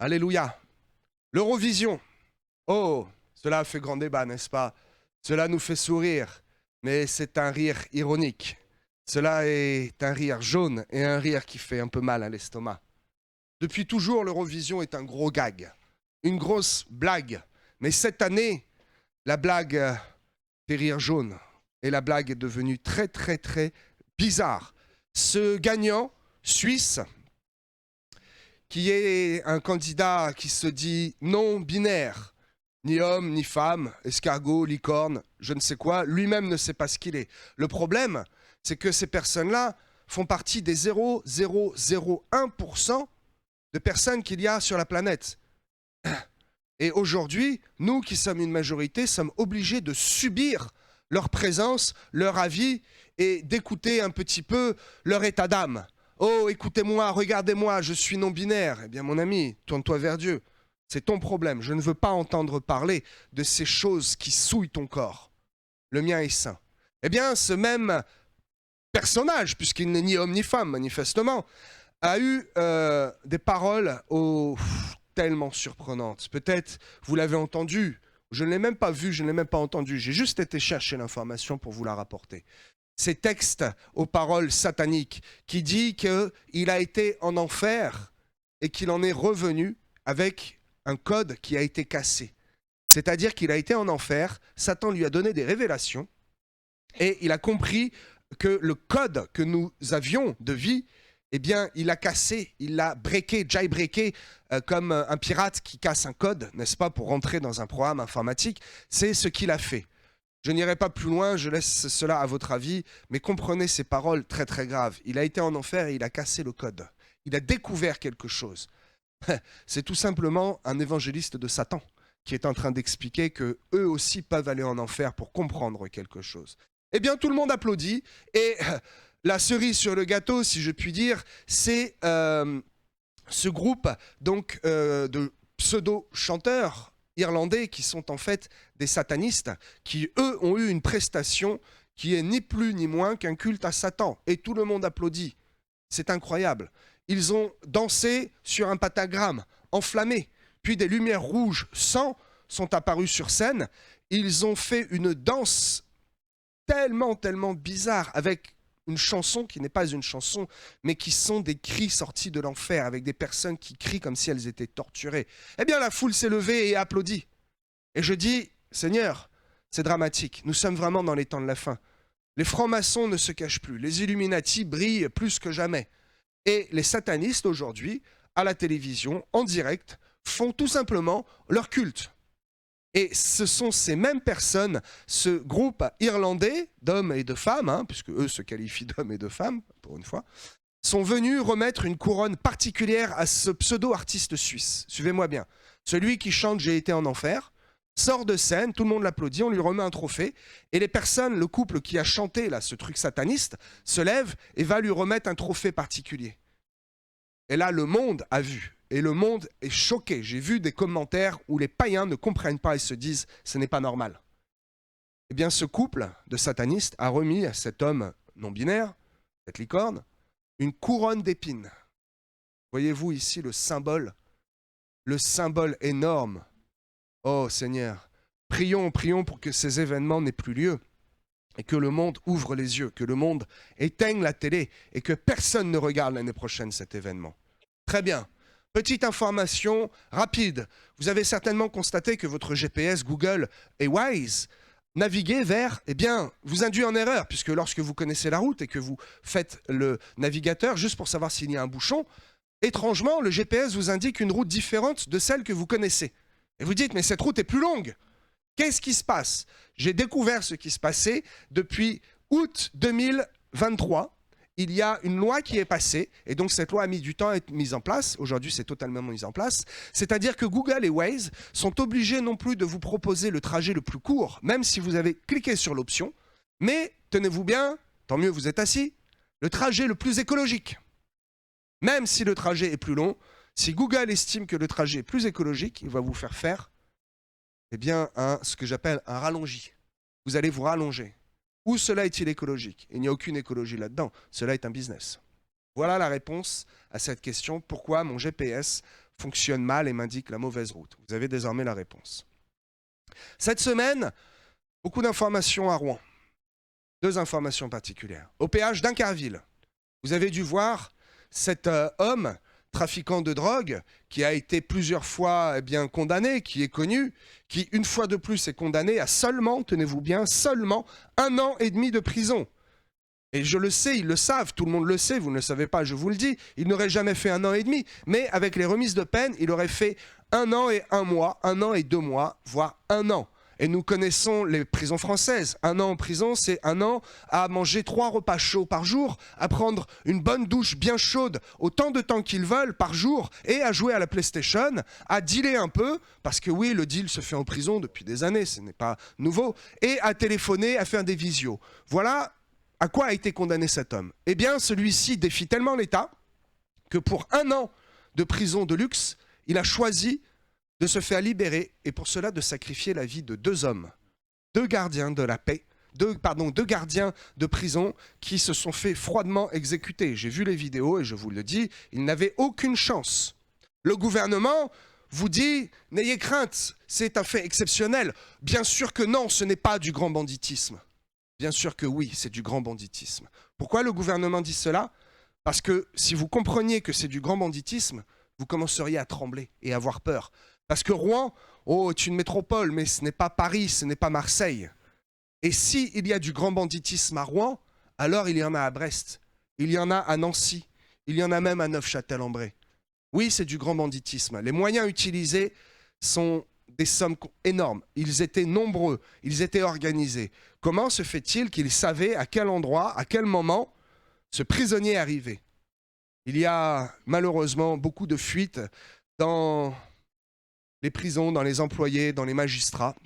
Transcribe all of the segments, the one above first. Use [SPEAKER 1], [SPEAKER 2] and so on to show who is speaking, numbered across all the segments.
[SPEAKER 1] Alléluia. L'Eurovision. Oh, cela a fait grand débat, n'est-ce pas? Cela nous fait sourire, mais c'est un rire ironique. Cela est un rire jaune et un rire qui fait un peu mal à l'estomac. Depuis toujours, l'Eurovision est un gros gag, une grosse blague. Mais cette année, la blague fait rire jaune. Et la blague est devenue très, très, très bizarre. Ce gagnant suisse, qui est un candidat qui se dit non-binaire, ni homme, ni femme, escargot, licorne, je ne sais quoi, lui-même ne sait pas ce qu'il est. Le problème, c'est que ces personnes-là font partie des 0,001% de personnes qu'il y a sur la planète. Et aujourd'hui, nous qui sommes une majorité, sommes obligés de subir leur présence, leur avis et d'écouter un petit peu leur état d'âme. Oh, écoutez-moi, regardez-moi, je suis non-binaire. Eh bien, mon ami, tourne-toi vers Dieu. C'est ton problème. Je ne veux pas entendre parler de ces choses qui souillent ton corps. Le mien est sain. Eh bien, ce même personnage, puisqu'il n'est ni homme ni femme, manifestement, a eu des paroles tellement surprenantes. Peut-être vous l'avez entendu. Je ne l'ai même pas vu, je ne l'ai même pas entendu. J'ai juste été chercher l'information pour vous la rapporter. Ces textes aux paroles sataniques qui dit qu'il a été en enfer et qu'il en est revenu avec un code qui a été cassé. C'est-à-dire qu'il a été en enfer, Satan lui a donné des révélations et il a compris que le code que nous avions de vie, eh bien, il l'a cassé, il l'a breaké, jailbreaké, comme un pirate qui casse un code, n'est-ce pas, pour rentrer dans un programme informatique. C'est ce qu'il a fait. Je n'irai pas plus loin, je laisse cela à votre avis, mais comprenez ces paroles très très graves. Il a été en enfer et il a cassé le code. Il a découvert quelque chose. C'est tout simplement un évangéliste de Satan qui est en train d'expliquer qu'eux aussi peuvent aller en enfer pour comprendre quelque chose. Eh bien, tout le monde applaudit et la cerise sur le gâteau, si je puis dire, c'est ce groupe donc, de pseudo-chanteurs irlandais qui sont en fait des satanistes, qui eux ont eu une prestation qui est ni plus ni moins qu'un culte à Satan. Et tout le monde applaudit. C'est incroyable. Ils ont dansé sur un pentagramme enflammé, puis des lumières rouges sang sont apparues sur scène. Ils ont fait une danse tellement bizarre avec une chanson qui n'est pas une chanson, mais qui sont des cris sortis de l'enfer, avec des personnes qui crient comme si elles étaient torturées. Eh bien, la foule s'est levée et applaudit. Et je dis, Seigneur, c'est dramatique, nous sommes vraiment dans les temps de la fin. Les francs-maçons ne se cachent plus, les Illuminati brillent plus que jamais. Et les satanistes, aujourd'hui, à la télévision, en direct, font tout simplement leur culte. Et ce sont ces mêmes personnes, ce groupe irlandais d'hommes et de femmes, puisque eux se qualifient d'hommes et de femmes, pour une fois, sont venus remettre une couronne particulière à ce pseudo-artiste suisse. Suivez-moi bien. Celui qui chante « J'ai été en enfer » sort de scène, tout le monde l'applaudit, on lui remet un trophée, et les personnes, le couple qui a chanté là, ce truc sataniste, se lève et va lui remettre un trophée particulier. Et là, le monde a vu. Et le monde est choqué. J'ai vu des commentaires où les païens ne comprennent pas et se disent « ce n'est pas normal ». Eh bien, ce couple de satanistes a remis à cet homme non-binaire, cette licorne, une couronne d'épines. Voyez-vous ici le symbole énorme. Oh Seigneur, prions pour que ces événements n'aient plus lieu et que le monde ouvre les yeux, que le monde éteigne la télé et que personne ne regarde l'année prochaine cet événement. Très bien. Petite information rapide. Vous avez certainement constaté que votre GPS Google et Waze naviguer vers, eh bien, vous induit en erreur, puisque lorsque vous connaissez la route et que vous faites le navigateur juste pour savoir s'il y a un bouchon, étrangement, le GPS vous indique une route différente de celle que vous connaissez. Et vous dites, mais cette route est plus longue. Qu'est-ce qui se passe? J'ai découvert ce qui se passait depuis août 2023. Il y a une loi qui est passée, et donc cette loi a mis du temps à être mise en place. Aujourd'hui, c'est totalement mis en place. C'est-à-dire que Google et Waze sont obligés non plus de vous proposer le trajet le plus court, même si vous avez cliqué sur l'option, mais tenez-vous bien, tant mieux vous êtes assis, le trajet le plus écologique. Même si le trajet est plus long, si Google estime que le trajet est plus écologique, il va vous faire faire eh bien, ce que j'appelle un rallongi. Vous allez vous rallonger. Où cela est-il écologique? Il n'y a aucune écologie là-dedans. Cela est un business. Voilà la réponse à cette question. Pourquoi mon GPS fonctionne mal et m'indique la mauvaise route. Vous avez désormais la réponse. Cette semaine, beaucoup d'informations à Rouen. 2 informations particulières. Au péage d'Incarville, vous avez dû voir cet homme trafiquant de drogue qui a été plusieurs fois condamné, qui est connu, qui une fois de plus est condamné à seulement, tenez-vous bien, seulement 1 an et demi de prison. Et je le sais, ils le savent, tout le monde le sait, vous ne le savez pas, je vous le dis, il n'aurait jamais fait 1 an et demi, mais avec les remises de peine, il aurait fait 1 an et 1 mois, 1 an et 2 mois, voire 1 an. Et nous connaissons les prisons françaises. 1 an en prison, c'est 1 an à manger 3 repas chauds par jour, à prendre une bonne douche bien chaude autant de temps qu'ils veulent par jour et à jouer à la PlayStation, à dealer un peu, parce que oui, le deal se fait en prison depuis des années, ce n'est pas nouveau, et à téléphoner, à faire des visios. Voilà à quoi a été condamné cet homme. Eh bien, celui-ci défie tellement l'État que pour 1 an de prison de luxe, il a choisi de se faire libérer et pour cela de sacrifier la vie de 2 hommes, 2 gardiens de la paix, 2 gardiens de prison qui se sont fait froidement exécuter. J'ai vu les vidéos et je vous le dis, ils n'avaient aucune chance. Le gouvernement vous dit, n'ayez crainte, c'est un fait exceptionnel. Bien sûr que non, ce n'est pas du grand banditisme. Bien sûr que oui, c'est du grand banditisme. Pourquoi le gouvernement dit cela? Parce que si vous compreniez que c'est du grand banditisme, vous commenceriez à trembler et à avoir peur. Parce que Rouen, oh, est une métropole, mais ce n'est pas Paris, ce n'est pas Marseille. Et s'il y a du grand banditisme à Rouen, alors il y en a à Brest, il y en a à Nancy, il y en a même à Neufchâtel-en-Bray. Oui, c'est du grand banditisme. Les moyens utilisés sont des sommes énormes. Ils étaient nombreux, ils étaient organisés. Comment se fait-il qu'ils savaient à quel endroit, à quel moment ce prisonnier arrivait? Il y a malheureusement beaucoup de fuites dans les prisons, dans les employés, dans les magistrats.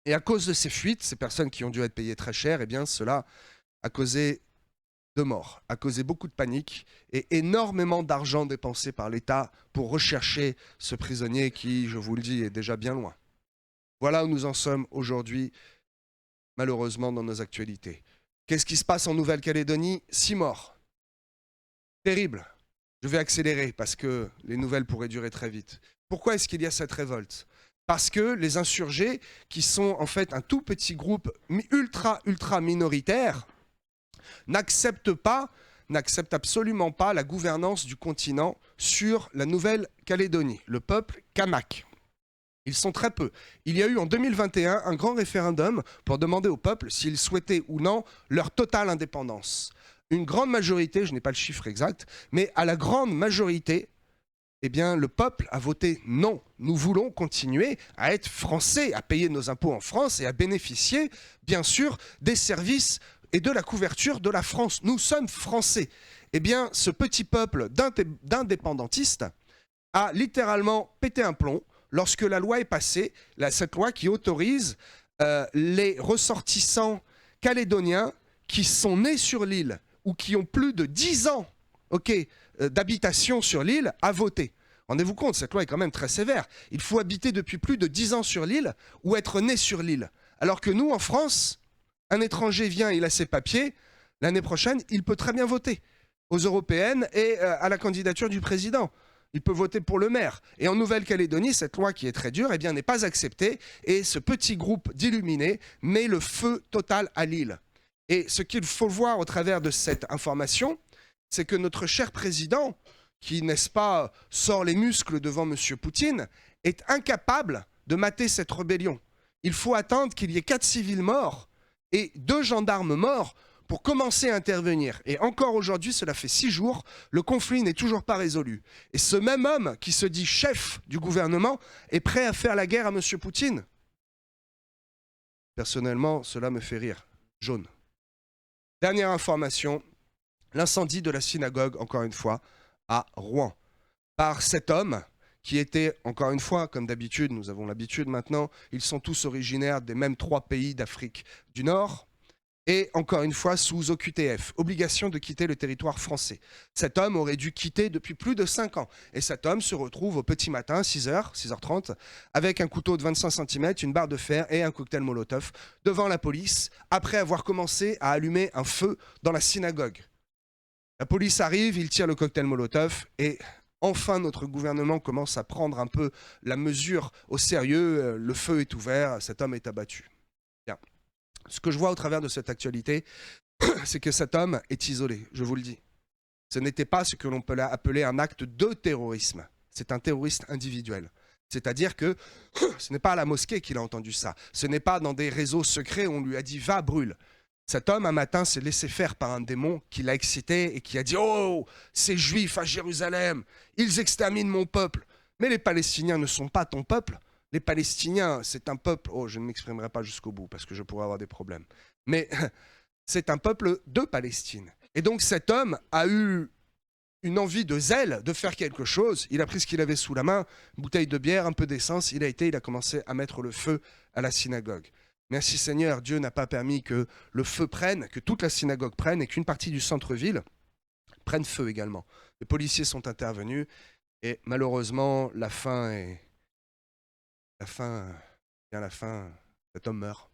[SPEAKER 1] Et à cause de ces fuites, ces personnes qui ont dû être payées très cher, eh bien cela a causé de morts, a causé beaucoup de panique et énormément d'argent dépensé par l'État pour rechercher ce prisonnier qui, je vous le dis, est déjà bien loin. Voilà où nous en sommes aujourd'hui, malheureusement, dans nos actualités. Qu'est-ce qui se passe en Nouvelle-Calédonie? 6 morts. Terrible. Je vais accélérer parce que les nouvelles pourraient durer très vite. Pourquoi est-ce qu'il y a cette révolte? Parce que les insurgés, qui sont en fait un tout petit groupe ultra minoritaire, n'acceptent absolument pas la gouvernance du continent sur la Nouvelle-Calédonie, le peuple kanak. Ils sont très peu. Il y a eu en 2021 un grand référendum pour demander au peuple s'ils souhaitaient ou non leur totale indépendance. Une grande majorité, je n'ai pas le chiffre exact, mais à la grande majorité, eh bien, le peuple a voté non. Nous voulons continuer à être français, à payer nos impôts en France et à bénéficier, bien sûr, des services et de la couverture de la France. Nous sommes français. Eh bien, ce petit peuple d'indépendantistes a littéralement pété un plomb lorsque la loi est passée, cette loi qui autorise les ressortissants calédoniens qui sont nés sur l'île ou qui ont plus de 10 ans d'habitation sur l'île à voter. Rendez-vous compte, cette loi est quand même très sévère. Il faut habiter depuis plus de 10 ans sur l'île ou être né sur l'île. Alors que nous, en France, un étranger vient, il a ses papiers, l'année prochaine, il peut très bien voter aux européennes et à la candidature du président. Il peut voter pour le maire. Et en Nouvelle-Calédonie, cette loi qui est très dure, eh bien, n'est pas acceptée. Et ce petit groupe d'illuminés met le feu total à l'île. Et ce qu'il faut voir au travers de cette information, c'est que notre cher président, qui, n'est-ce pas, sort les muscles devant M. Poutine, est incapable de mater cette rébellion. Il faut attendre qu'il y ait 4 civils morts et 2 gendarmes morts pour commencer à intervenir. Et encore aujourd'hui, cela fait 6 jours, le conflit n'est toujours pas résolu. Et ce même homme qui se dit chef du gouvernement est prêt à faire la guerre à M. Poutine. Personnellement, cela me fait rire. Jaune. Dernière information, l'incendie de la synagogue, encore une fois, à Rouen, par cet homme qui était, encore une fois, comme d'habitude, nous avons l'habitude maintenant, ils sont tous originaires des mêmes 3 pays d'Afrique du Nord, et encore une fois sous OQTF, obligation de quitter le territoire français. Cet homme aurait dû quitter depuis plus de 5 ans, et cet homme se retrouve au petit matin, 6h, 6h30, avec un couteau de 25 cm, une barre de fer et un cocktail Molotov, devant la police, après avoir commencé à allumer un feu dans la synagogue. La police arrive, il tire le cocktail Molotov et Enfin, notre gouvernement commence à prendre un peu la mesure au sérieux. Le feu est ouvert, cet homme est abattu. Bien. Ce que je vois au travers de cette actualité, c'est que cet homme est isolé, je vous le dis. Ce n'était pas ce que l'on peut appeler un acte de terrorisme. C'est un terroriste individuel. C'est-à-dire que ce n'est pas à la mosquée qu'il a entendu ça. Ce n'est pas dans des réseaux secrets où on lui a dit « va, brûle ». Cet homme, un matin, s'est laissé faire par un démon qui l'a excité et qui a dit « Oh, ces Juifs à Jérusalem, ils exterminent mon peuple ». Mais les Palestiniens ne sont pas ton peuple. Les Palestiniens, c'est un peuple... Oh, je ne m'exprimerai pas jusqu'au bout parce que je pourrais avoir des problèmes. Mais c'est un peuple de Palestine. Et donc cet homme a eu une envie de zèle de faire quelque chose. Il a pris ce qu'il avait sous la main, une bouteille de bière, un peu d'essence. Il a commencé à mettre le feu à la synagogue. Merci Seigneur, Dieu n'a pas permis que le feu prenne, que toute la synagogue prenne et qu'une partie du centre-ville prenne feu également. Les policiers sont intervenus et malheureusement, la fin, cet homme meurt.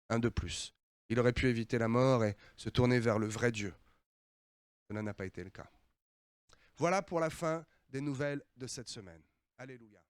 [SPEAKER 1] Un de plus. Il aurait pu éviter la mort et se tourner vers le vrai Dieu. Cela n'a pas été le cas. Voilà pour la fin des nouvelles de cette semaine. Alléluia.